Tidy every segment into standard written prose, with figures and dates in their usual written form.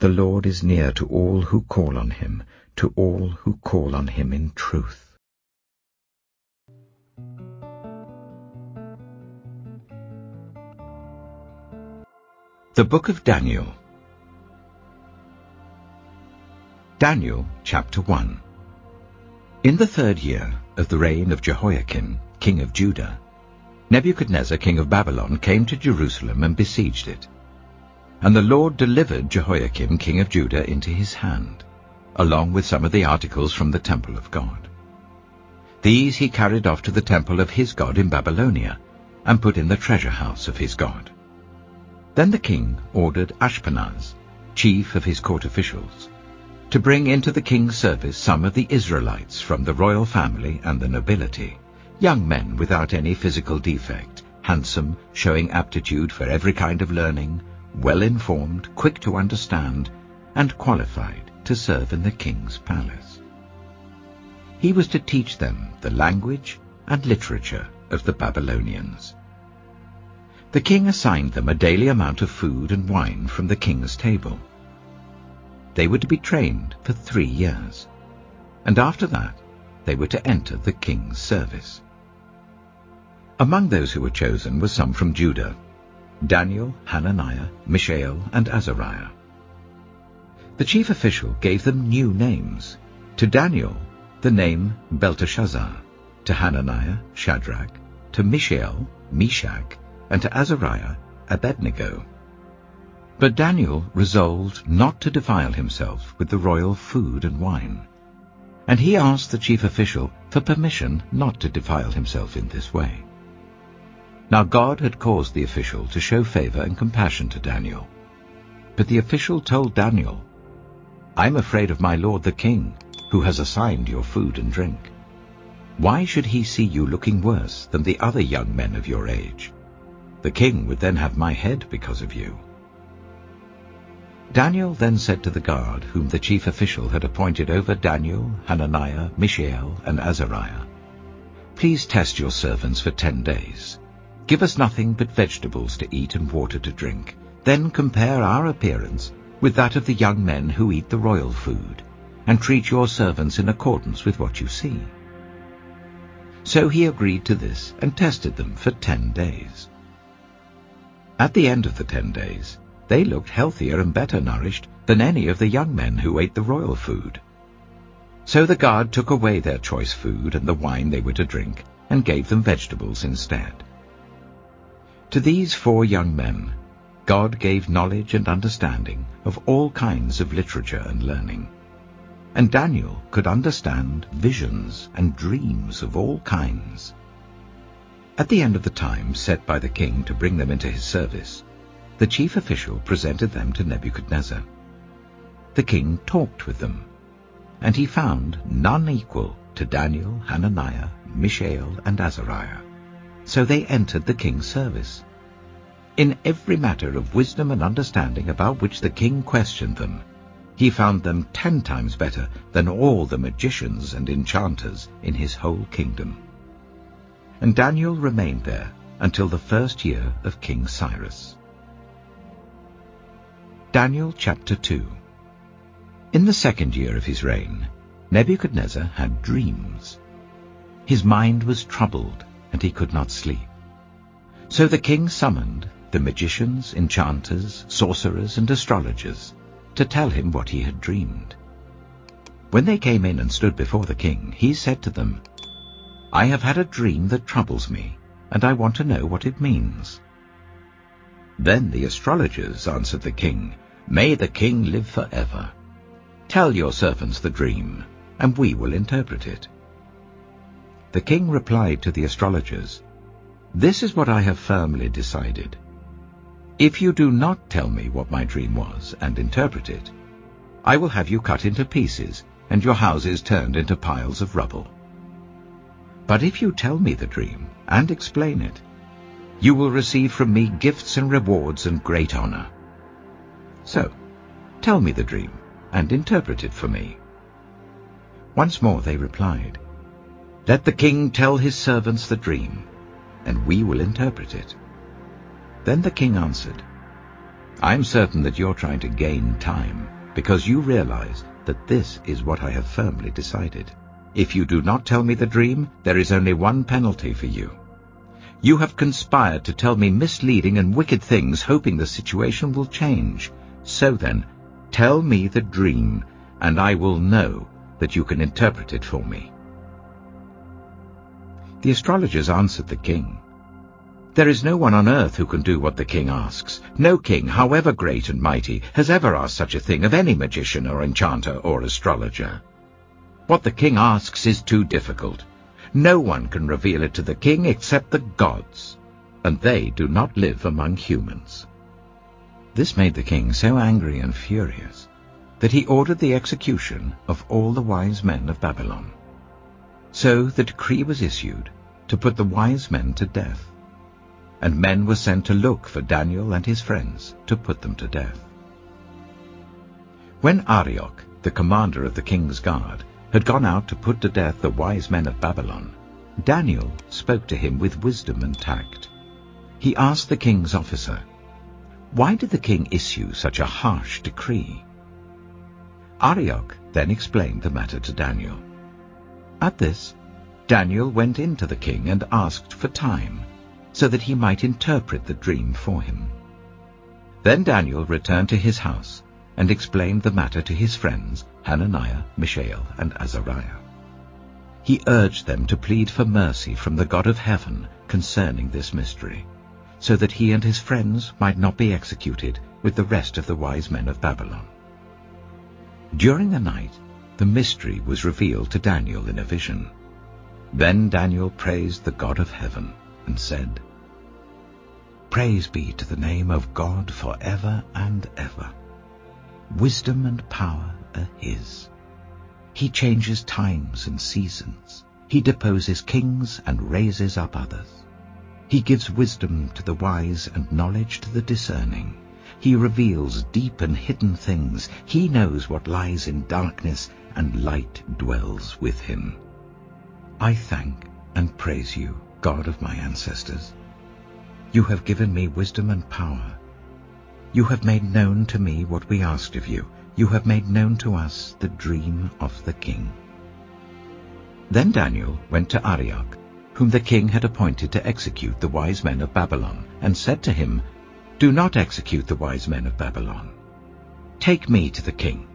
The Lord is near to all who call on him, to all who call on him in truth. The Book of Daniel. Daniel, chapter 1. In the 3rd year of the reign of Jehoiakim, king of Judah, Nebuchadnezzar, king of Babylon, came to Jerusalem and besieged it. And the Lord delivered Jehoiakim, king of Judah, into his hand, along with some of the articles from the temple of God. These he carried off to the temple of his God in Babylonia, and put in the treasure house of his God. Then the king ordered Ashpenaz, chief of his court officials, to bring into the king's service some of the Israelites from the royal family and the nobility, young men without any physical defect, handsome, showing aptitude for every kind of learning, well-informed, quick to understand, and qualified to serve in the king's palace. He was to teach them the language and literature of the Babylonians. The king assigned them a daily amount of food and wine from the king's table. They were to be trained for 3 years, and after that they were to enter the king's service. Among those who were chosen were some from Judah: Daniel, Hananiah, Mishael, and Azariah. The chief official gave them new names. To Daniel, the name Belteshazzar; to Hananiah, Shadrach; to Mishael, Meshach; and to Azariah, Abednego. But Daniel resolved not to defile himself with the royal food and wine, and he asked the chief official for permission not to defile himself in this way. Now God had caused the official to show favor and compassion to Daniel. But the official told Daniel, "I'm afraid of my lord the king, who has assigned your food and drink. Why should he see you looking worse than the other young men of your age? The king would then have my head because of you." Daniel then said to the guard, whom the chief official had appointed over Daniel, Hananiah, Mishael, and Azariah, "Please test your servants for 10 days. Give us nothing but vegetables to eat and water to drink. Then compare our appearance with that of the young men who eat the royal food, and treat your servants in accordance with what you see." So he agreed to this and tested them for 10 days. At the end of the 10 days, they looked healthier and better nourished than any of the young men who ate the royal food. So the guard took away their choice food and the wine they were to drink, and gave them vegetables instead. To these 4 young men, God gave knowledge and understanding of all kinds of literature and learning. And Daniel could understand visions and dreams of all kinds. At the end of the time set by the king to bring them into his service, the chief official presented them to Nebuchadnezzar. The king talked with them, and he found none equal to Daniel, Hananiah, Mishael, and Azariah. So they entered the king's service. In every matter of wisdom and understanding about which the king questioned them, he found them 10 times better than all the magicians and enchanters in his whole kingdom. And Daniel remained there until the 1st year of King Cyrus. Daniel chapter 2. In the 2nd year of his reign, Nebuchadnezzar had dreams. His mind was troubled, and he could not sleep. So the king summoned the magicians, enchanters, sorcerers, and astrologers to tell him what he had dreamed. When they came in and stood before the king, he said to them, "I have had a dream that troubles me, and I want to know what it means." Then the astrologers answered the king, "May the king live forever. Tell your servants the dream, and we will interpret it." The king replied to the astrologers, "This is what I have firmly decided. If you do not tell me what my dream was and interpret it, I will have you cut into pieces and your houses turned into piles of rubble. But if you tell me the dream and explain it, you will receive from me gifts and rewards and great honor. So, tell me the dream and interpret it for me." Once more they replied, "Let the king tell his servants the dream, and we will interpret it." Then the king answered, I'm certain that you're trying to gain time, because you realize that this is what I have firmly decided. If you do not tell me the dream, there is only one penalty for you. You have conspired to tell me misleading and wicked things, hoping the situation will change. So then, tell me the dream, and I will know that you can interpret it for me." The astrologers answered the king, "There is no one on earth who can do what the king asks. No king, however great and mighty, has ever asked such a thing of any magician or enchanter or astrologer. What the king asks is too difficult. No one can reveal it to the king except the gods, and they do not live among humans." This made the king so angry and furious that he ordered the execution of all the wise men of Babylon. So the decree was issued to put the wise men to death, and men were sent to look for Daniel and his friends to put them to death. When Arioch, the commander of the king's guard, had gone out to put to death the wise men of Babylon, Daniel spoke to him with wisdom and tact. He asked the king's officer, "Why did the king issue such a harsh decree?" Arioch then explained the matter to Daniel. At this, Daniel went in to the king and asked for time, so that he might interpret the dream for him. Then Daniel returned to his house and explained the matter to his friends Hananiah, Mishael, and Azariah. He urged them to plead for mercy from the God of heaven concerning this mystery, so that he and his friends might not be executed with the rest of the wise men of Babylon. During the night, the mystery was revealed to Daniel in a vision. Then Daniel praised the God of heaven and said, "Praise be to the name of God forever and ever. Wisdom and power are his. He changes times and seasons. He deposes kings and raises up others. He gives wisdom to the wise and knowledge to the discerning. He reveals deep and hidden things. He knows what lies in darkness, and light dwells with him. I thank and praise you, God of my ancestors. You have given me wisdom and power. You have made known to me what we asked of you. You have made known to us the dream of the king." Then Daniel went to Arioch, whom the king had appointed to execute the wise men of Babylon, and said to him, "Do not execute the wise men of Babylon. Take me to the king,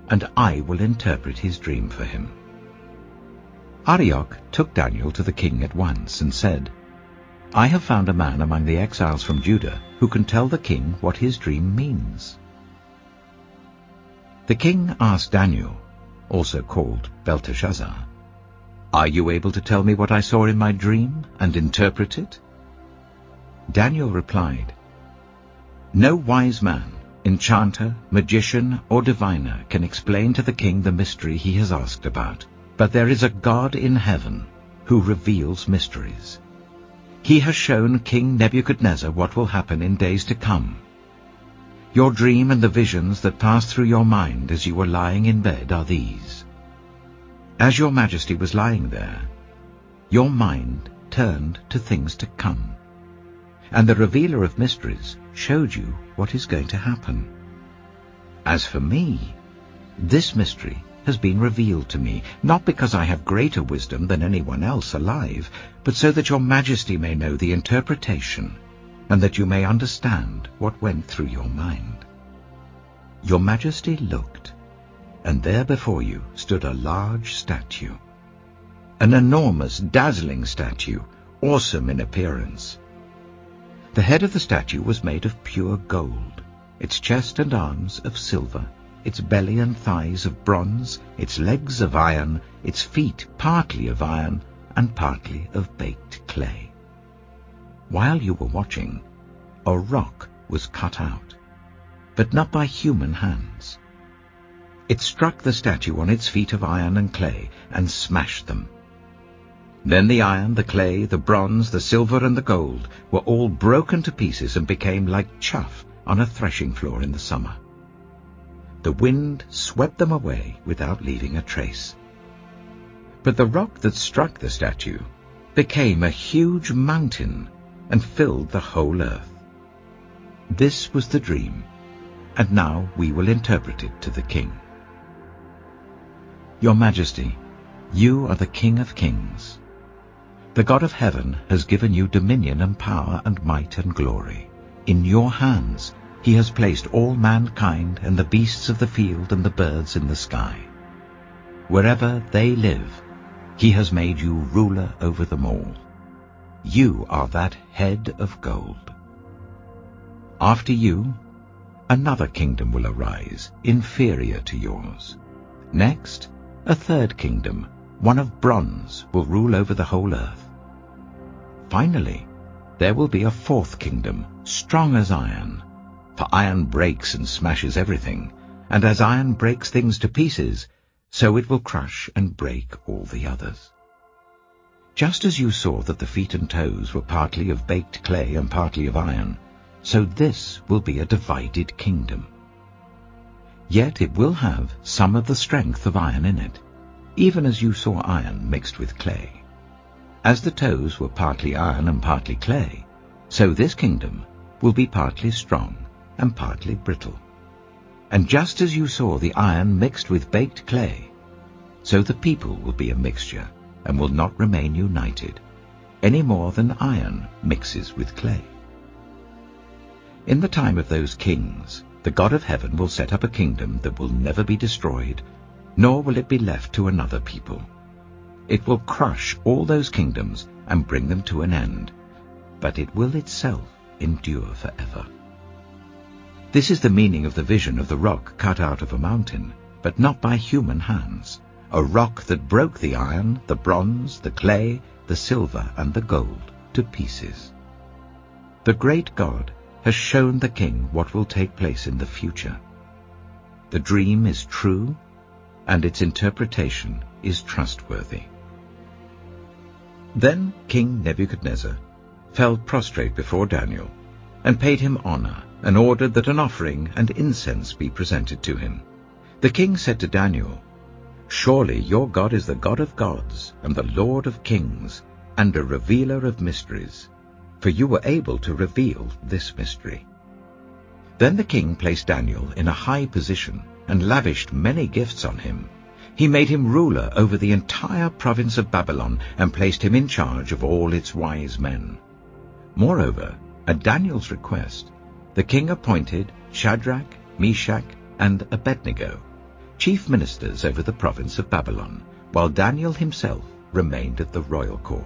and I will interpret his dream for him." Arioch took Daniel to the king at once and said, "I have found a man among the exiles from Judah who can tell the king what his dream means." The king asked Daniel, also called Belteshazzar, "Are you able to tell me what I saw in my dream and interpret it?" Daniel replied, "No wise man, enchanter, magician, or diviner can explain to the king the mystery he has asked about, but there is a God in heaven who reveals mysteries. He has shown King Nebuchadnezzar what will happen in days to come. Your dream and the visions that passed through your mind as you were lying in bed are these. As your majesty was lying there, your mind turned to things to come, and the revealer of mysteries showed you what is going to happen. As for me, this mystery has been revealed to me, not because I have greater wisdom than anyone else alive, but so that your majesty may know the interpretation, and that you may understand what went through your mind. Your majesty looked, and there before you stood a large statue, an enormous, dazzling statue, awesome in appearance. The head of the statue was made of pure gold, its chest and arms of silver, its belly and thighs of bronze, its legs of iron, its feet partly of iron and partly of baked clay. While you were watching, a rock was cut out, but not by human hands. It struck the statue on its feet of iron and clay and smashed them. Then the iron, the clay, the bronze, the silver, and the gold were all broken to pieces and became like chaff on a threshing floor in the summer. The wind swept them away without leaving a trace. But the rock that struck the statue became a huge mountain and filled the whole earth. This was the dream, and now we will interpret it to the king. Your Majesty, you are the King of kings. The God of heaven has given you dominion and power and might and glory. In your hands he has placed all mankind and the beasts of the field and the birds in the sky. Wherever they live, he has made you ruler over them all. You are that head of gold. After you, another kingdom will arise, inferior to yours. Next, a third kingdom, one of bronze, will rule over the whole earth. Finally, there will be a fourth kingdom, strong as iron. For iron breaks and smashes everything, and as iron breaks things to pieces, so it will crush and break all the others. Just as you saw that the feet and toes were partly of baked clay and partly of iron, so this will be a divided kingdom. Yet it will have some of the strength of iron in it, even as you saw iron mixed with clay. As the toes were partly iron and partly clay, so this kingdom will be partly strong and partly brittle. And just as you saw the iron mixed with baked clay, so the people will be a mixture and will not remain united, any more than iron mixes with clay. In the time of those kings, the God of heaven will set up a kingdom that will never be destroyed, nor will it be left to another people. It will crush all those kingdoms and bring them to an end, but it will itself endure forever. This is the meaning of the vision of the rock cut out of a mountain, but not by human hands, a rock that broke the iron, the bronze, the clay, the silver, and the gold to pieces. The great God has shown the king what will take place in the future. The dream is true, and its interpretation is trustworthy. Then King Nebuchadnezzar fell prostrate before Daniel, and paid him honor, and ordered that an offering and incense be presented to him. The king said to Daniel, "Surely your God is the God of gods, and the Lord of kings, and a revealer of mysteries, for you were able to reveal this mystery." Then the king placed Daniel in a high position, and lavished many gifts on him. He made him ruler over the entire province of Babylon, and placed him in charge of all its wise men. Moreover, at Daniel's request, the king appointed Shadrach, Meshach, and Abednego chief ministers over the province of Babylon, while Daniel himself remained at the royal court.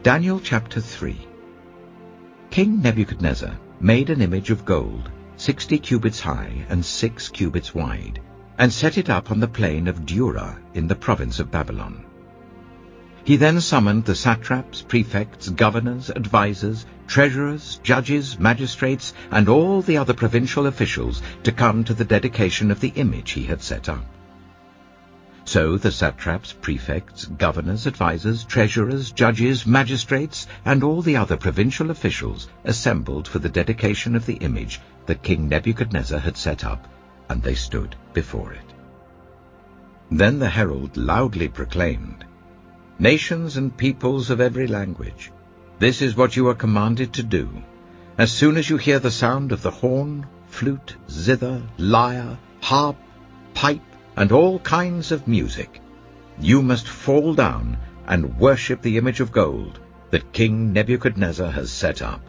Daniel chapter 3. King Nebuchadnezzar made an image of gold, 60 cubits high and 6 cubits wide, and set it up on the plain of Dura in the province of Babylon. He then summoned the satraps, prefects, governors, advisers, treasurers, judges, magistrates, and all the other provincial officials to come to the dedication of the image he had set up. So the satraps, prefects, governors, advisers, treasurers, judges, magistrates, and all the other provincial officials assembled for the dedication of the image that King Nebuchadnezzar had set up, and they stood before it. Then the herald loudly proclaimed, "Nations and peoples of every language, this is what you are commanded to do. As soon as you hear the sound of the horn, flute, zither, lyre, harp, pipe, and all kinds of music, you must fall down and worship the image of gold that King Nebuchadnezzar has set up.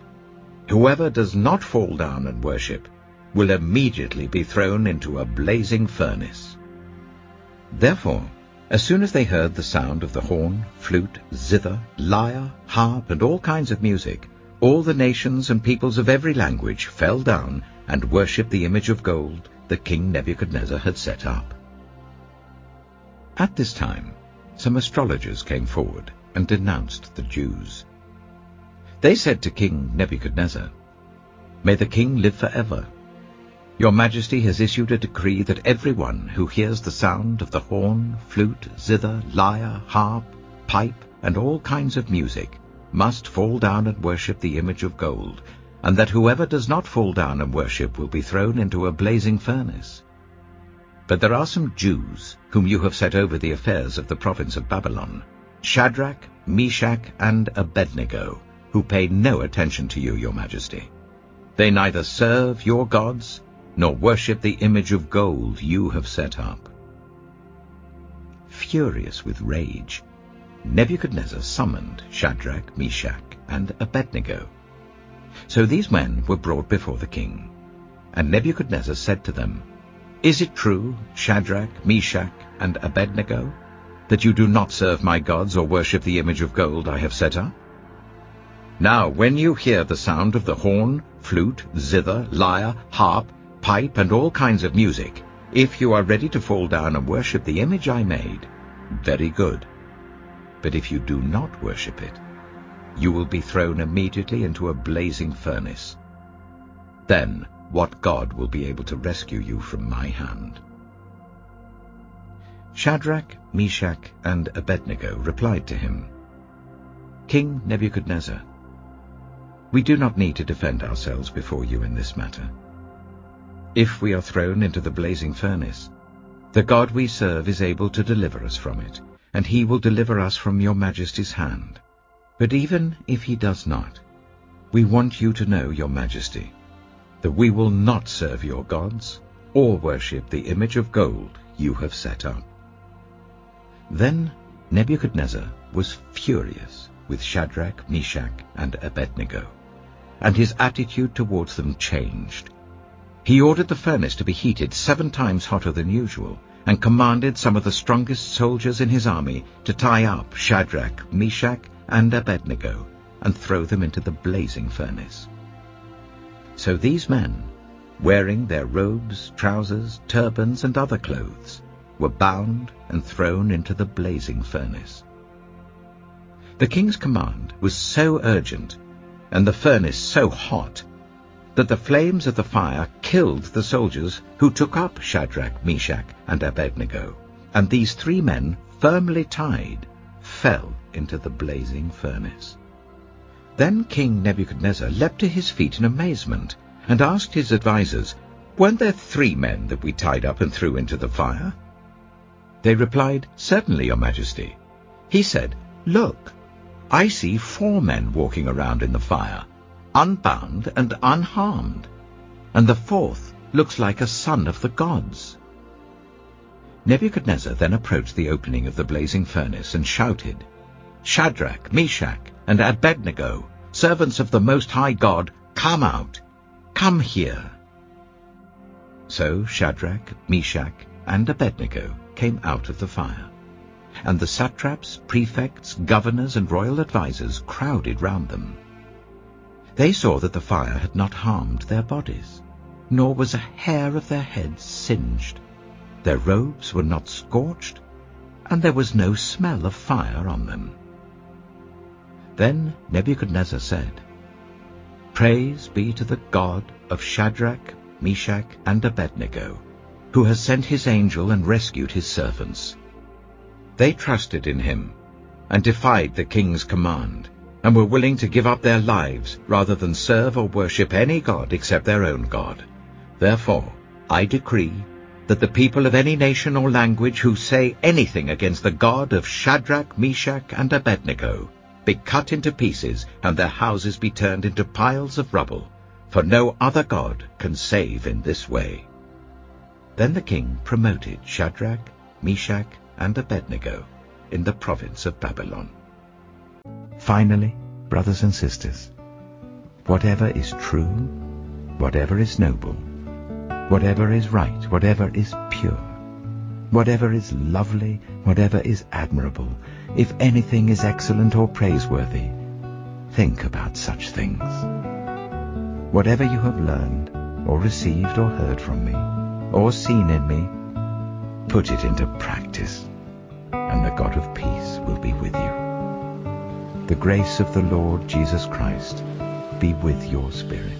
Whoever does not fall down and worship will immediately be thrown into a blazing furnace." Therefore, as soon as they heard the sound of the horn, flute, zither, lyre, harp, and all kinds of music, all the nations and peoples of every language fell down and worshipped the image of gold that King Nebuchadnezzar had set up. At this time, some astrologers came forward and denounced the Jews. They said to King Nebuchadnezzar, "May the king live forever. Your Majesty has issued a decree that everyone who hears the sound of the horn, flute, zither, lyre, harp, pipe, and all kinds of music must fall down and worship the image of gold, and that whoever does not fall down and worship will be thrown into a blazing furnace. But there are some Jews whom you have set over the affairs of the province of Babylon, Shadrach, Meshach, and Abednego, who pay no attention to you, your majesty. They neither serve your gods, nor worship the image of gold you have set up." Furious with rage, Nebuchadnezzar summoned Shadrach, Meshach, and Abednego. So these men were brought before the king. And Nebuchadnezzar said to them, "Is it true, Shadrach, Meshach, and Abednego, that you do not serve my gods or worship the image of gold I have set up? Now, when you hear the sound of the horn, flute, zither, lyre, harp, pipe, and all kinds of music, if you are ready to fall down and worship the image I made, very good. But if you do not worship it, you will be thrown immediately into a blazing furnace. Then what God will be able to rescue you from my hand?" Shadrach, Meshach, and Abednego replied to him, "King Nebuchadnezzar, we do not need to defend ourselves before you in this matter. If we are thrown into the blazing furnace, the God we serve is able to deliver us from it, and he will deliver us from your majesty's hand. But even if he does not, we want you to know, your majesty, that we will not serve your gods or worship the image of gold you have set up." Then Nebuchadnezzar was furious with Shadrach, Meshach, and Abednego, and his attitude towards them changed. He ordered the furnace to be heated 7 times hotter than usual, and commanded some of the strongest soldiers in his army to tie up Shadrach, Meshach, and Abednego, and throw them into the blazing furnace. So these men, wearing their robes, trousers, turbans, and other clothes, were bound and thrown into the blazing furnace. The king's command was so urgent, and the furnace so hot, that the flames of the fire killed the soldiers who took up Shadrach, Meshach, and Abednego, and these 3 men, firmly tied, fell into the blazing furnace. Then King Nebuchadnezzar leapt to his feet in amazement, and asked his advisers, "Weren't there 3 men that we tied up and threw into the fire?" They replied, "Certainly, your majesty." He said, "Look, I see 4 men walking around in the fire, unbound and unharmed, and the 4th looks like a son of the gods." Nebuchadnezzar then approached the opening of the blazing furnace and shouted, "Shadrach, Meshach, and Abednego, servants of the Most High God, come out! Come here!" So Shadrach, Meshach, and Abednego came out of the fire, and the satraps, prefects, governors, and royal advisers crowded round them. They saw that the fire had not harmed their bodies, nor was a hair of their heads singed. Their robes were not scorched, and there was no smell of fire on them. Then Nebuchadnezzar said, "Praise be to the God of Shadrach, Meshach, and Abednego, who has sent his angel and rescued his servants. They trusted in him and defied the king's command, and were willing to give up their lives rather than serve or worship any god except their own God. Therefore I decree that the people of any nation or language who say anything against the God of Shadrach, Meshach, and Abednego be cut into pieces, and their houses be turned into piles of rubble, for no other God can save in this way." Then the king promoted Shadrach, Meshach, and Abednego in the province of Babylon. Finally, brothers and sisters, whatever is true, whatever is noble, whatever is right, whatever is pure, whatever is lovely, whatever is admirable, if anything is excellent or praiseworthy, think about such things. Whatever you have learned, or received, or heard from me, or seen in me, put it into practice, and the God of peace will be with you. The grace of the Lord Jesus Christ be with your spirit.